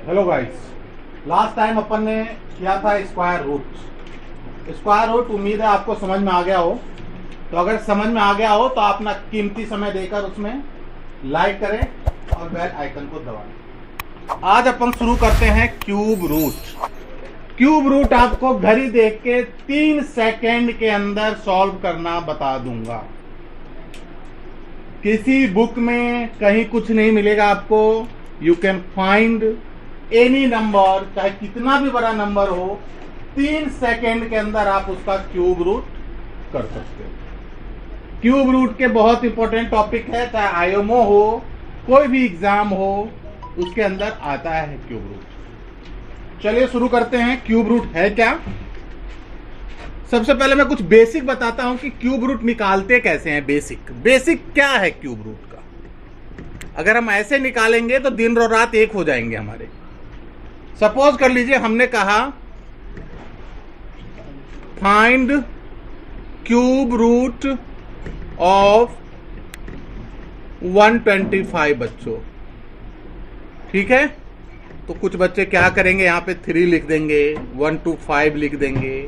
Hello guys, last time अपन ने किया था स्क्वायर रूट। उम्मीद है आपको समझ में आ गया हो। तो अगर समझ में आ गया हो तो अपना कीमती समय देकर उसमें लाइक करें और बेल आइकन को दबाएं। आज अपन शुरू करते हैं क्यूब रूट आपको घड़ी देख के 3 सेकेंड के अंदर सॉल्व करना बता दूंगा। किसी बुक में कहीं कुछ नहीं मिलेगा आपको। You can find any number, चाहे कितना भी बड़ा नंबर हो, 3 सेकेंड के अंदर आप उसका क्यूब रूट कर सकते हो। क्यूब रूट के बहुत इंपॉर्टेंट टॉपिक है, चाहे आईएमओ हो, कोई भी एग्जाम हो, उसके अंदर आता है क्यूब रूट। चलिए शुरू करते हैं। क्यूब रूट है क्या? सबसे पहले मैं कुछ बेसिक बताता हूं कि क्यूब रूट निकालते कैसे हैं। बेसिक क्या है क्यूब रूट का? अगर हम ऐसे निकालेंगे तो दिन और रात एक हो जाएंगे हमारे। सपोज कर लीजिए हमने कहा फाइंड क्यूब रूट ऑफ 125 बच्चों। ठीक है, तो कुछ बच्चे क्या करेंगे, यहां पे 3 लिख देंगे, 1 to 5 लिख देंगे,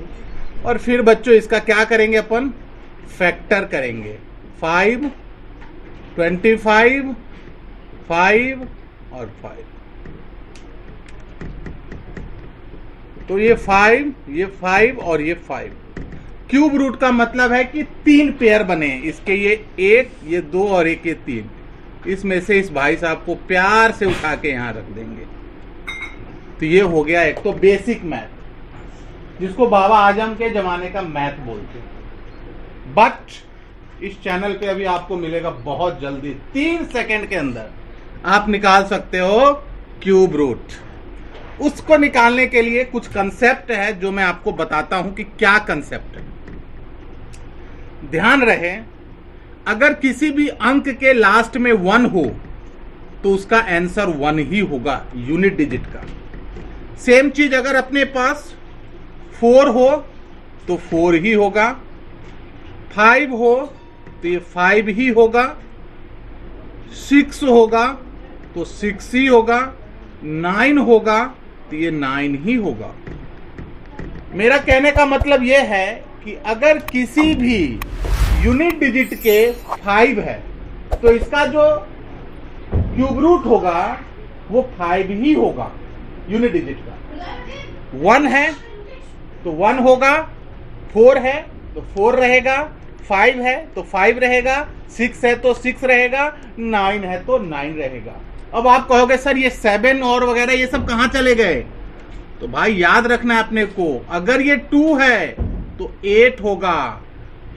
और फिर बच्चों इसका क्या करेंगे, अपन फैक्टर करेंगे। 5, 25, 5 और 5। तो ये 5 और ये 5। क्यूब रूट का मतलब है कि 3 पेयर बने, इसके ये 1, ये 2 और एक ये 3। इसमें से इस भाई साहब को प्यार से उठा के यहां रख देंगे। तो ये हो गया एक तो बेसिक मैथ, जिसको बाबा आजम के जमाने का मैथ बोलते हैं। बट इस चैनल पे अभी आपको मिलेगा बहुत जल्दी, 3 सेकेंड के अंदर आप निकाल सकते हो क्यूब रूट। उसको निकालने के लिए कुछ कंसेप्ट है जो मैं आपको बताता हूं कि क्या कंसेप्ट है। ध्यान रहे, अगर किसी भी अंक के लास्ट में 1 हो तो उसका आंसर 1 ही होगा, यूनिट डिजिट का। सेम चीज अगर अपने पास 4 हो तो 4 ही होगा, 5 हो तो ये 5 ही होगा, 6 होगा तो 6 ही होगा, 9 होगा तो ये 9 ही होगा। मेरा कहने का मतलब यह है कि अगर किसी भी यूनिट डिजिट के 5 है तो इसका जो क्यूब रूट होगा वो 5 ही होगा यूनिट डिजिट का। 1 है तो 1 होगा, 4 है तो 4 रहेगा, 5 है तो 5 रहेगा, 6 है तो 6 रहेगा, 9 है तो 9 रहेगा। अब आप कहोगे सर ये 7 और वगैरह ये सब कहां चले गए? तो भाई याद रखना है अपने को, अगर ये 2 है तो 8 होगा,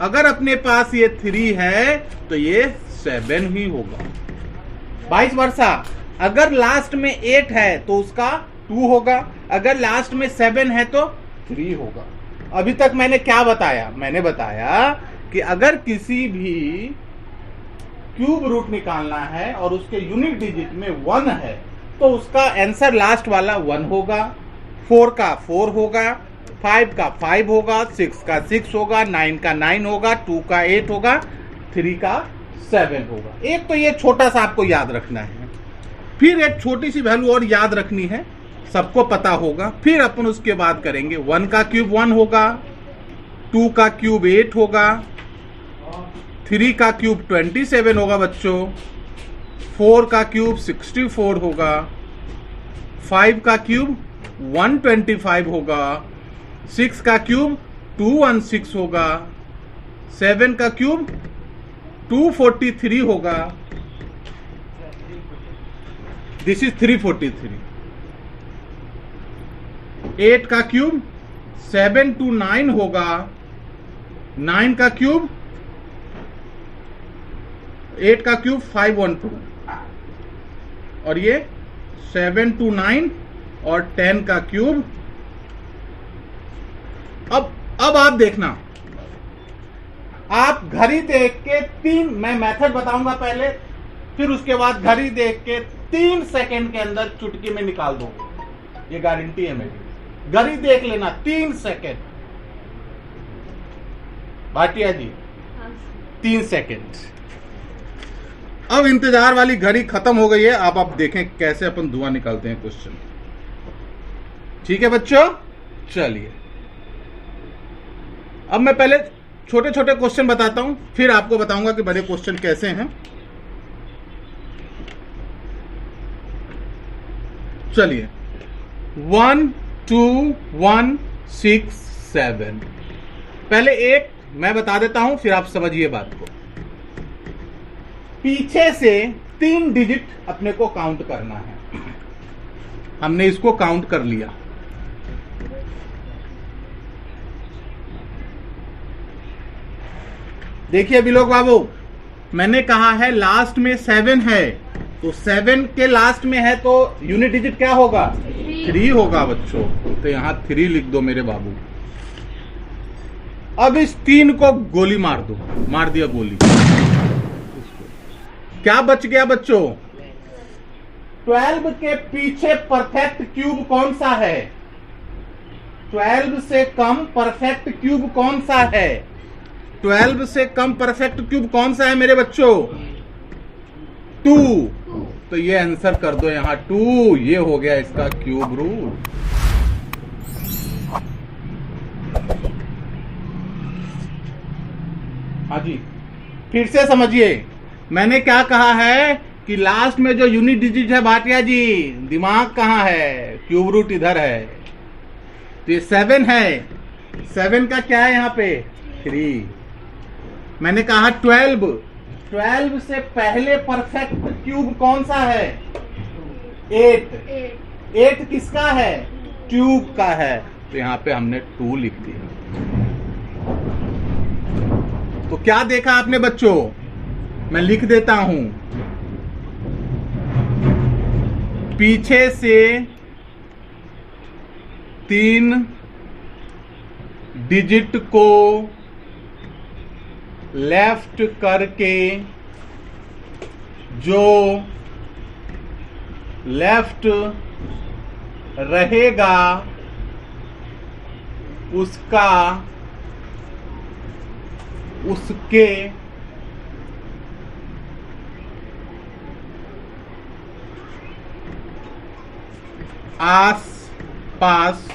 अगर अपने पास ये 3 है तो ये 7 ही होगा। वाइस वर्सा, अगर लास्ट में 8 है तो उसका 2 होगा, अगर लास्ट में 7 है तो 3 होगा। अभी तक मैंने क्या बताया? मैंने बताया कि अगर किसी भी क्यूब रूट निकालना है और उसके यूनिट डिजिट में 1 है तो उसका आंसर लास्ट वाला 1 होगा, 4 का 4 होगा, 5 का 5 होगा, 6 का 6 होगा, 9 का 9 होगा, 2 का 8 होगा, 3 का 7 होगा। एक तो ये छोटा सा आपको याद रखना है। फिर एक छोटी सी वैल्यू और याद रखनी है, सबको पता होगा। फिर अपन उसके बाद करेंगे। 1 का क्यूब 1 होगा, 2 का क्यूब 8 होगा, 3 का क्यूब 27 होगा बच्चों, 4 का क्यूब 64 होगा, 5 का क्यूब 125 होगा, 6 का क्यूब 216 होगा, 7 का क्यूब 243 होगा, दिस इज 343। 8 का क्यूब 729 होगा, 9 का क्यूब 8 का क्यूब 512, और ये 729 और 10 का क्यूब। अब आप देखना, आप घड़ी देख के 3, मैं मेथड बताऊंगा पहले, फिर उसके बाद घड़ी देख के 3 सेकेंड के अंदर चुटकी में निकाल दोगे, ये गारंटी है मेरी। घड़ी देख लेना 3 सेकेंड। भाटिया जी 3 सेकेंड। अब इंतजार वाली घड़ी खत्म हो गई है। अब आप देखें कैसे अपन धुआं निकालते हैं क्वेश्चन। ठीक है बच्चों, चलिए अब मैं पहले छोटे छोटे क्वेश्चन बताता हूं, फिर आपको बताऊंगा कि बड़े क्वेश्चन कैसे हैं। चलिए 1 2 1 6 7, पहले एक मैं बता देता हूं, फिर आप समझिए बात को। पीछे से 3 डिजिट अपने को काउंट करना है। हमने इसको काउंट कर लिया। देखिए अभी लोग बाबू, मैंने कहा है लास्ट में 7 है, तो 7 के लास्ट में है तो यूनिट डिजिट क्या होगा? 3 होगा बच्चों। तो यहां 3 लिख दो मेरे बाबू। अब इस 3 को गोली मार दो। मार दिया गोली। क्या बच गया बच्चों? 12 के पीछे परफेक्ट क्यूब कौन सा है? 12 से कम परफेक्ट क्यूब कौन सा है? 12 से कम परफेक्ट क्यूब कौन सा है मेरे बच्चों? 2। तो ये आंसर कर दो यहां 2। ये हो गया इसका क्यूब रूट। हाँ जी, फिर से समझिए, मैंने क्या कहा है कि लास्ट में जो यूनिट डिजिट है भाटिया जी, दिमाग कहां है? क्यूब रूट इधर है। तो ये 7 है। 7 का क्या है यहाँ पे? 3। मैंने कहा 12 से पहले परफेक्ट क्यूब कौन सा है? 8 किसका है? ट्यूब का है। तो यहां पे हमने 2 लिख दिया। तो क्या देखा आपने बच्चों? मैं लिख देता हूं, पीछे से 3 डिजिट को लेफ्ट करके जो लेफ्ट रहेगा उसके आस पास,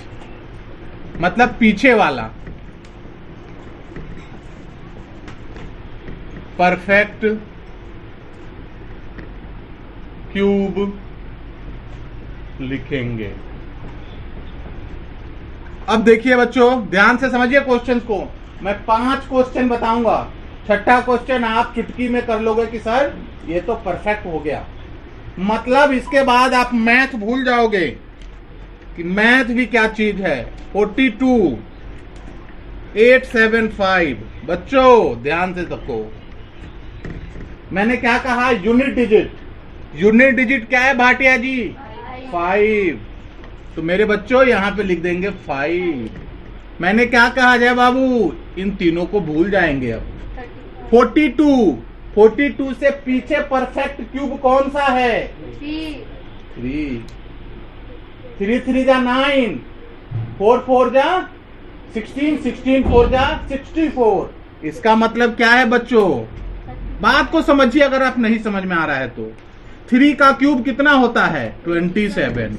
मतलब पीछे वाला परफेक्ट क्यूब लिखेंगे। अब देखिए बच्चों, ध्यान से समझिए क्वेश्चंस को। मैं 5 क्वेश्चन बताऊंगा। छठा क्वेश्चन आप चुटकी में कर लोगे कि सर ये तो परफेक्ट हो गया। मतलब इसके बाद आप मैथ भूल जाओगे कि मैथ भी क्या चीज है। 42 875 बच्चों ध्यान से सबको, मैंने क्या कहा? Unit digit. यूनिट डिजिट क्या है भाटिया जी? 5। तो मेरे बच्चों यहां पे लिख देंगे 5। मैंने क्या कहा जय बाबू? इन तीनों को भूल जाएंगे अब। 42 से पीछे परफेक्ट क्यूब कौन सा है? 3 3 जा 9, 4 जा 16, 4 जा 64। इसका मतलब क्या है बच्चों? बात को समझिए अगर आप नहीं समझ में आ रहा है तो। 3 का क्यूब कितना होता है? 27।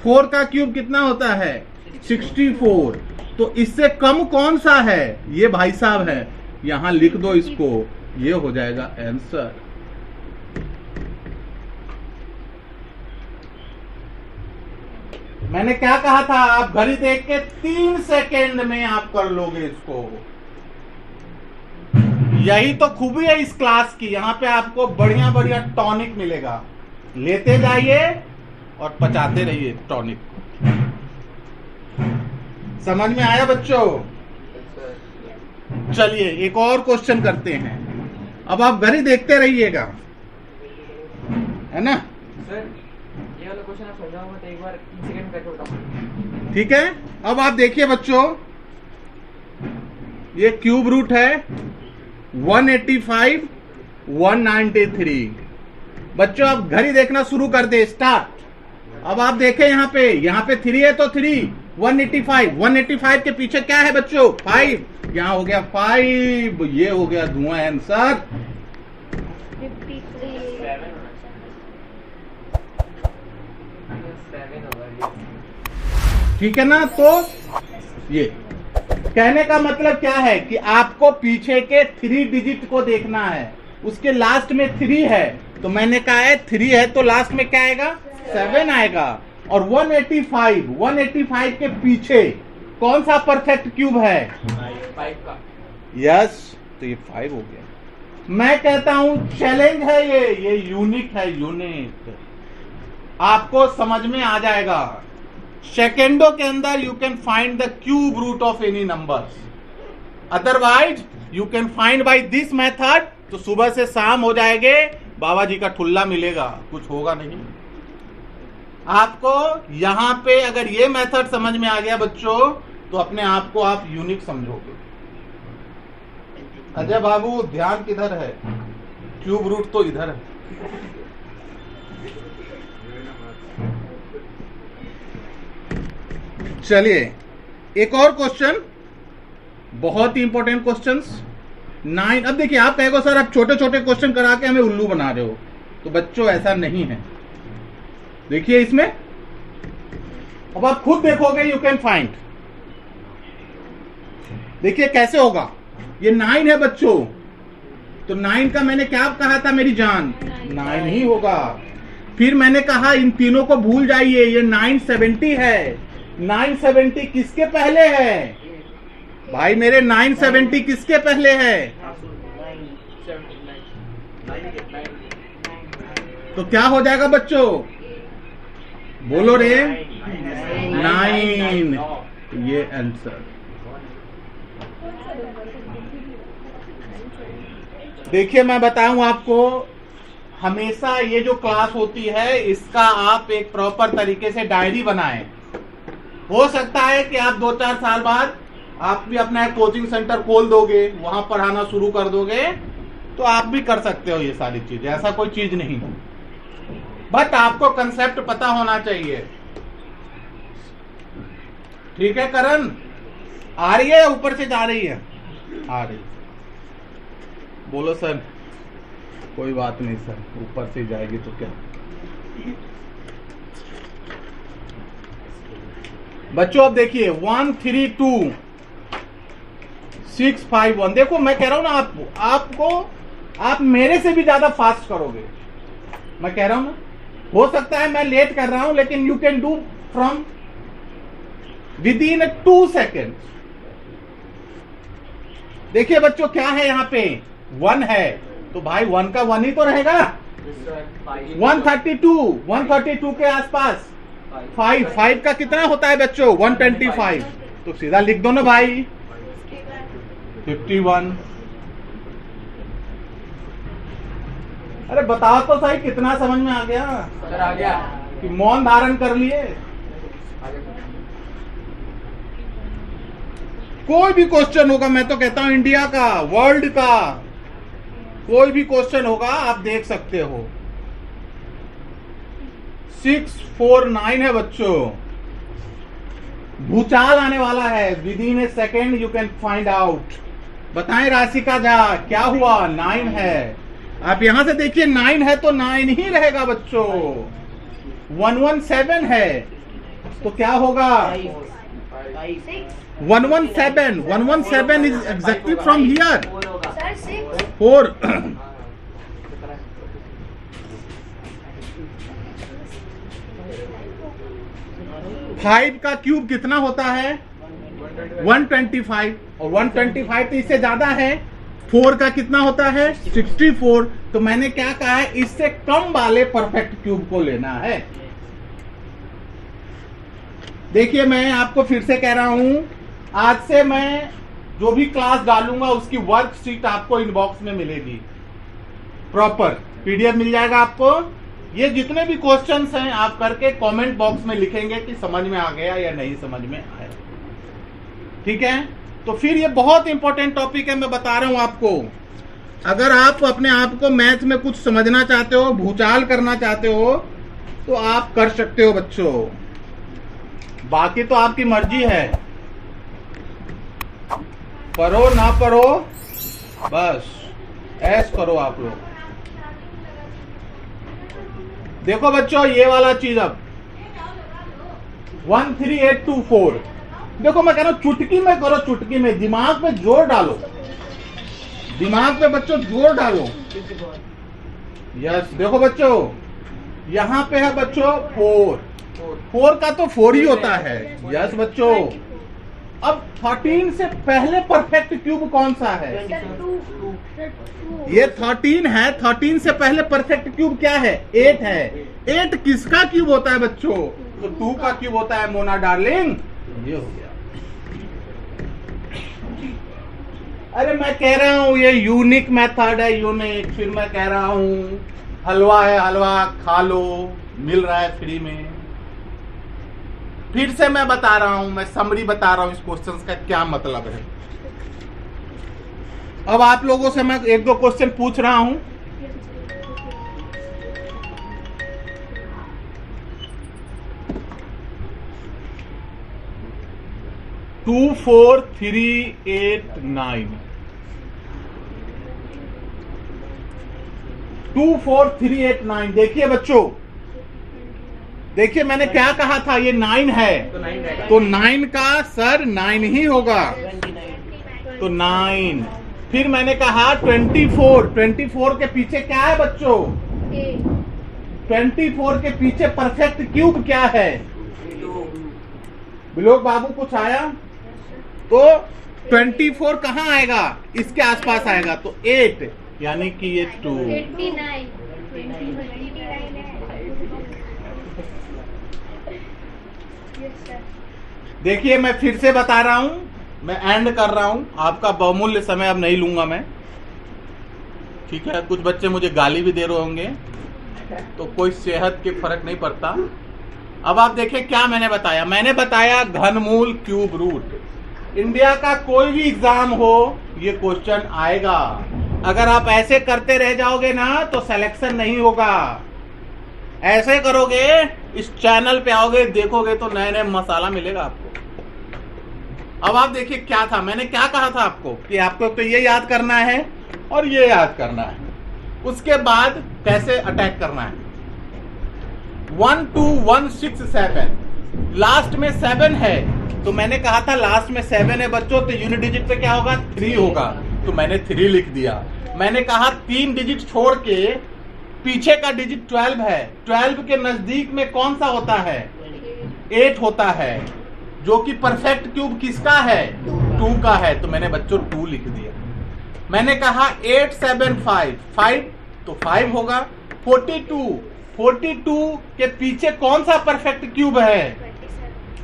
4 का क्यूब कितना होता है? 64। तो इससे कम कौन सा है? ये भाई साहब है। यहां लिख दो इसको, ये हो जाएगा आंसर। मैंने क्या कहा था? आप घड़ी देख के 3 सेकेंड में आप कर लोगे इसको। यही तो खूबी है इस क्लास की। यहां पे आपको बढ़िया बढ़िया टॉनिक मिलेगा, लेते जाइए और पचाते रहिए टॉनिक। समझ में आया बच्चों? चलिए एक और क्वेश्चन करते हैं। अब आप घड़ी देखते रहिएगा, है ना? सर ये वाला क्वेश्चन आप समझाओगे तो एक बार 3 सेकंड करके बताओ। ठीक है। अब आप देखिए बच्चों, ये क्यूब रूट है 185 193। बच्चों आप घड़ी देखना शुरू कर दे, स्टार्ट। अब आप देखें यहाँ पे 3 है तो 3 185 के पीछे क्या है बच्चों? 5। यहाँ हो गया 5। ये हो गया धुआं आंसर। 7 होगा। ठीक है ना। तो ये कहने का मतलब क्या है कि आपको पीछे के 3 डिजिट को देखना है, उसके लास्ट में 3 है, तो मैंने कहा है 3 है तो लास्ट में क्या आएगा 7 आएगा। और 185 के पीछे कौन सा परफेक्ट क्यूब है 5 का। यस, तो ये 5 हो गया। मैं कहता हूं चैलेंज है ये यूनिक है, यूनिक आपको समझ में आ जाएगा। सेकेंडों के अंदर you can find the cube root of any number, otherwise you can find by this method. तो सुबह से शाम हो जाएंगे, बाबा जी का ठुल्ला मिलेगा, कुछ होगा नहीं आपको। यहां पे अगर ये मेथड समझ में आ गया बच्चों, तो अपने आप को आप यूनिक समझोगे। अजय बाबू ध्यान किधर है, क्यूब रूट तो इधर है। चलिए एक और क्वेश्चन, बहुत ही इंपॉर्टेंट क्वेश्चंस 9। अब देखिए आप कहेंगे सर आप छोटे छोटे क्वेश्चन करा के हमें उल्लू बना रहे हो, तो बच्चों ऐसा नहीं है। देखिए इसमें अब आप खुद देखोगे, यू कैन फाइंड। देखिए कैसे होगा, ये 9 है बच्चों, तो 9 का मैंने क्या कहा था मेरी जान, 9 ही होगा। फिर मैंने कहा इन तीनों को भूल जाइए, ये 970 है। 970 किसके पहले है भाई मेरे, 970 किसके पहले है, तो क्या हो जाएगा बच्चों, बोलो रे 9, ये आंसर। देखिए मैं बताऊं आपको, हमेशा ये जो क्लास होती है इसका आप एक प्रॉपर तरीके से डायरी बनाएं। हो सकता है कि आप 2-4 साल बाद आप भी अपना एक कोचिंग सेंटर खोल दोगे, वहां पढ़ाना शुरू कर दोगे, तो आप भी कर सकते हो ये सारी चीजें, ऐसा कोई चीज नहीं है। बट आपको कंसेप्ट पता होना चाहिए। ठीक है करण, आ रही है ऊपर से जा रही है, आ रही। बोलो सर, कोई बात नहीं सर, ऊपर से जाएगी तो क्या। बच्चों अब देखिए 132651, देखो मैं कह रहा हूं ना आप मेरे से भी ज्यादा फास्ट करोगे, मैं कह रहा हूं ना। हो सकता है मैं लेट कर रहा हूं, लेकिन you can do from with in 2 second. देखिए बच्चों क्या है यहाँ पे 1 है, तो भाई 1 का 1 ही तो रहेगा। 132 के आसपास 5 का कितना होता है बच्चों 125, तो सीधा लिख दो ना भाई 51। अरे बताओ तो सही कितना समझ में आ गया, सर आ गया कि मौन धारण कर लिए। कोई भी क्वेश्चन होगा, मैं तो कहता हूं इंडिया का, वर्ल्ड का कोई भी क्वेश्चन होगा आप देख सकते हो। 649 है बच्चों, भूचाल आने वाला है, with in A second you can find out. बताएं राशिका झा क्या हुआ, 9 है। आप यहां से देखिए 9 है तो 9 ही रहेगा बच्चों। 117 है तो क्या होगा 117 इज एग्जैक्टली फ्रॉम हियर 4। 5 का क्यूब कितना होता है 125, और 125 तो इससे ज्यादा है। 4 का कितना होता है 64, तो मैंने क्या कहा है इससे कम वाले परफेक्ट क्यूब को लेना है। देखिए मैं आपको फिर से कह रहा हूं, आज से मैं जो भी क्लास डालूंगा उसकी वर्कशीट आपको इनबॉक्स में मिलेगी, प्रॉपर पीडीएफ मिल जाएगा आपको। ये जितने भी क्वेश्चंस हैं आप करके कमेंट बॉक्स में लिखेंगे कि समझ में आ गया या नहीं समझ में आया, ठीक है। तो फिर ये बहुत इंपॉर्टेंट टॉपिक है, मैं बता रहा हूं आपको। अगर आप अपने आप को मैथ में कुछ समझना चाहते हो, भूचाल करना चाहते हो, तो आप कर सकते हो बच्चों, बाकी तो आपकी मर्जी है, पढ़ो ना पढ़ो बस ऐश करो आप लोग। देखो बच्चों ये वाला चीज, अब 13824। देखो मैं कह रहा हूं चुटकी में करो, चुटकी में, दिमाग में जोर डालो, दिमाग पे बच्चों जोर डालो। यस देखो बच्चों यहाँ पे है बच्चों 4 का तो 4 ही होता है। यस बच्चों, अब 13 से पहले परफेक्ट क्यूब कौन सा है? ये 13 है, 13 से पहले परफेक्ट क्यूब क्या है? 8 है। 8 किसका क्यूब होता है बच्चों? तो 2 का क्यूब होता है मोना डार्लिंग। ये हो गया। अरे मैं कह रहा हूं ये यूनिक मेथड है, यूनिक। फिर मैं कह रहा हूं हलवा है, हलवा खा लो, मिल रहा है फ्री में। फिर से मैं बता रहा हूं, मैं समरी बता रहा हूं इस क्वेश्चन का क्या मतलब है। अब आप लोगों से मैं 1-2 क्वेश्चन पूछ रहा हूं। टू 4 3 8 9 2 4 3 8 9। देखिए बच्चों, देखिए मैंने क्या कहा था, ये 9 है तो 9 का सर 9 ही होगा, तो 9। फिर मैंने कहा 24 के पीछे क्या है बच्चों? 24 के पीछे परफेक्ट क्यूब क्या है? बिलोक बाबू कुछ आया? तो 24 कहाँ आएगा? इसके आसपास आएगा, तो 8 यानी कि ये 2। देखिए मैं फिर से बता रहा हूं, मैं एंड कर रहा हूं, आपका बहुमूल्य समय अब नहीं लूंगा मैं, ठीक है? कुछ बच्चे मुझे गाली भी दे रहे होंगे, तो कोई सेहत के फर्क नहीं पड़ता। अब आप देखिए क्या मैंने बताया। मैंने बताया घनमूल क्यूब रूट। इंडिया का कोई भी एग्जाम हो ये क्वेश्चन आएगा। अगर आप ऐसे करते रह जाओगे ना तो सिलेक्शन नहीं होगा। ऐसे करोगे, इस चैनल पे आओगे, देखोगे तो नए नए मसाला मिलेगा आपको। अब आप देखिए क्या था, मैंने क्या कहा था आपको कि आपको तो ये याद करना है और ये याद करना है, उसके बाद कैसे अटैक करना है। 1 2 1 6 7, लास्ट में 7 है, तो मैंने कहा था लास्ट में 7 है बच्चों, तो यूनिट डिजिट पे क्या होगा? 3 होगा, तो मैंने 3 लिख दिया। मैंने कहा 3 डिजिट छोड़ के पीछे का डिजिट 12 है, 12 के नजदीक में कौन सा होता है? 8 होता है, जो कि परफेक्ट क्यूब किसका है? 2 का है, तो मैंने बच्चों 2 लिख दिया। मैंने कहा 8 7 5, 5 तो 5 होगा। 42 के पीछे कौन सा परफेक्ट क्यूब है?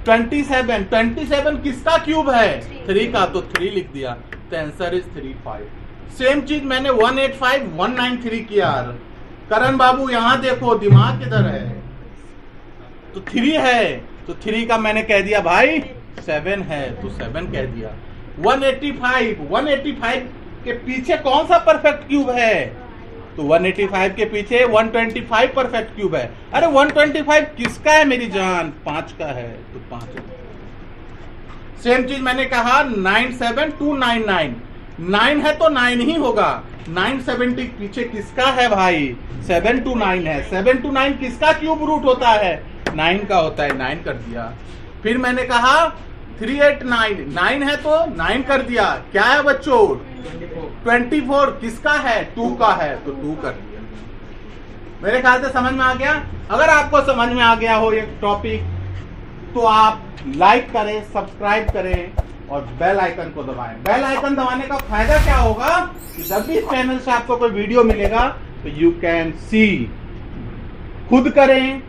27 किसका क्यूब है? 3 का, तो 3 लिख दिया, तो आंसर इज 3 5। सेम चीज मैंने 185 193 किया। करण बाबू यहाँ देखो दिमाग किधर है, तो 3 है, तो 3 का मैंने कह दिया भाई 7 है, तो 7 कह दिया। 185 के पीछे कौन सा परफेक्ट क्यूब है? तो 185 के पीछे 125 परफेक्ट क्यूब है। अरे 125 किसका है मेरी जान? 5 का है, तो 5। सेम चीज मैंने कहा 97299, 9 है तो 9 ही होगा। 970 पीछे किसका है भाई? 729 है, 729 किसका क्यूब रूट होता है? 9 का होता है, 9 कर दिया। फिर मैंने कहा 389, 9 है तो 9 कर दिया। क्या है बच्चों? 24 किसका है? 2 का है, तो 2 कर दिया। मेरे ख्याल से समझ में आ गया। अगर आपको समझ में आ गया हो ये टॉपिक, तो आप लाइक करें, सब्सक्राइब करें और बेल आइकन को दबाएं। बेल आइकन दबाने का फायदा क्या होगा कि जब भी इस चैनल से आपको कोई वीडियो मिलेगा तो यू कैन सी। खुद करें,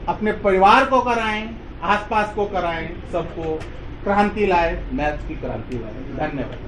अपने परिवार को कराएं, आसपास को कराएं, सबको क्रांति लाए, मैथ्स की क्रांति लाए। धन्यवाद।